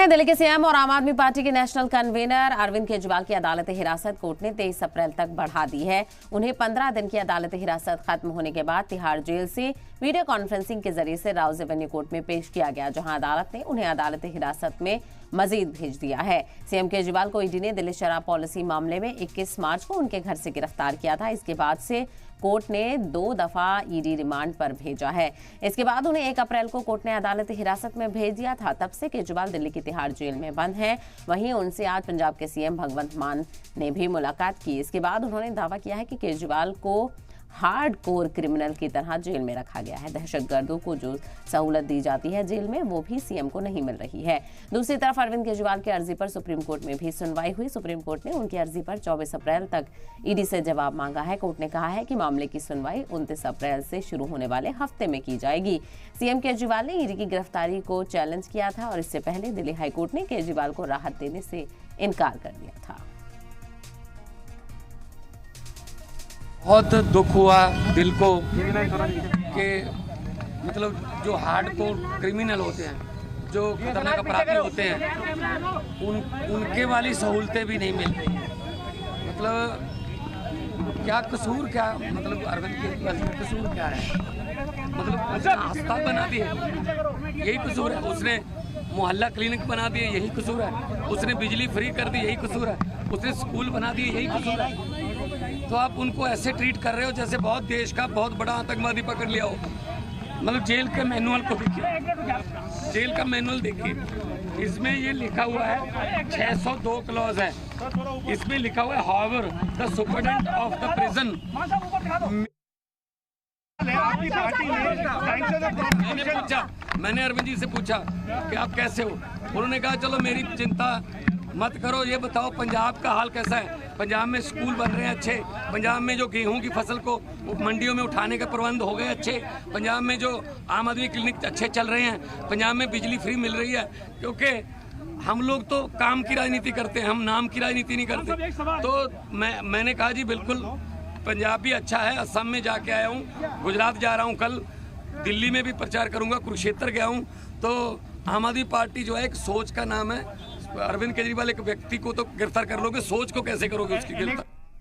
है, दिल्ली के सीएम और आम आदमी पार्टी के नेशनल कन्वीनर अरविंद केजरीवाल की अदालती हिरासत कोर्ट ने 23 अप्रैल तक बढ़ा दी है। उन्हें 15 दिन की अदालती हिरासत खत्म होने के बाद तिहाड़ जेल से वीडियो कॉन्फ्रेंसिंग के जरिए से राउज एवेन्यू कोर्ट में पेश किया गया, जहां अदालत ने उन्हें अदालती हिरासत में मजीद भेज दिया है। सीएम केजरीवाल को ईडी ने दिल्ली शराब पॉलिसी मामले में 21 मार्च को उनके घर से गिरफ्तार किया था। इसके बाद से कोर्ट ने 2 दफा ईडी रिमांड पर भेजा है। इसके बाद उन्हें 1 अप्रैल को कोर्ट ने अदालती हिरासत में भेज दिया था। तब से केजरीवाल दिल्ली की तिहाड़ जेल में बंद हैं। वहीं उनसे आज पंजाब के सीएम भगवंत मान ने भी मुलाकात की। इसके बाद उन्होंने दावा किया है कि केजरीवाल को हार्ड कोर क्रिमिनल की तरह जेल में रखा गया है। दहशतगर्दों को जो सहूलत दी जाती है जेल में, वो भी सीएम को नहीं मिल रही है। दूसरी तरफ अरविंद केजरीवाल की अर्जी पर सुप्रीम कोर्ट में भी सुनवाई हुई। सुप्रीम कोर्ट ने उनकी अर्जी पर 24 अप्रैल तक ईडी से जवाब मांगा है। कोर्ट ने कहा है कि मामले की सुनवाई 29 अप्रैल से शुरू होने वाले हफ्ते में की जाएगी। सीएम केजरीवाल ने ईडी की गिरफ्तारी को चैलेंज किया था और इससे पहले दिल्ली हाईकोर्ट ने केजरीवाल को राहत देने से इनकार कर दिया था। बहुत दुख हुआ दिल को कि मतलब जो हार्डकोर क्रिमिनल होते हैं, जो खतरनाक अपराधी होते हैं, उनके वाली सहूलतें भी नहीं मिल रही। मतलब क्या कसूर, क्या मतलब अरविंद केजरीवाल का कसूर क्या है? मतलब उसने अस्पताल बना दिए, यही कसूर है। उसने मोहल्ला क्लिनिक बना दिए, यही कसूर है। उसने बिजली फ्री कर दी, यही कसूर है। उसने स्कूल बना दिए, यही कसूर है। तो आप उनको ऐसे ट्रीट कर रहे हो जैसे बहुत देश का बहुत बड़ा आतंकवादी पकड़ लिया हो। मतलब जेल के मैनुअल को देखिए, जेल का मैनुअल देखिए, इसमें ये लिखा हुआ है 602 क्लॉज है। इसमें लिखा हुआ है however the superintendent of the prison. मैंने अरविंद जी से पूछा कि आप कैसे हो। उन्होंने कहा चलो मेरी चिंता मत करो, ये बताओ पंजाब का हाल कैसा है। पंजाब में स्कूल बन रहे हैं अच्छे, पंजाब में जो गेहूं की फसल को मंडियों में उठाने का प्रबंध हो गए अच्छे, पंजाब में जो आम आदमी क्लिनिक अच्छे चल रहे हैं, पंजाब में बिजली फ्री मिल रही है। क्योंकि हम लोग तो काम की राजनीति करते हैं, हम नाम की राजनीति नहीं करते। तो मैंने कहा जी बिल्कुल पंजाब भी अच्छा है। असम में जाके आया हूँ, गुजरात जा रहा हूँ, कल दिल्ली में भी प्रचार करूँगा, कुरुक्षेत्र गया हूँ। तो आम आदमी पार्टी जो है एक सोच का नाम है। अरविंद केजरीवाल एक व्यक्ति को तो गिरफ्तार कर लोगे, सोच को कैसे करोगे उसकी गिरफ्तार?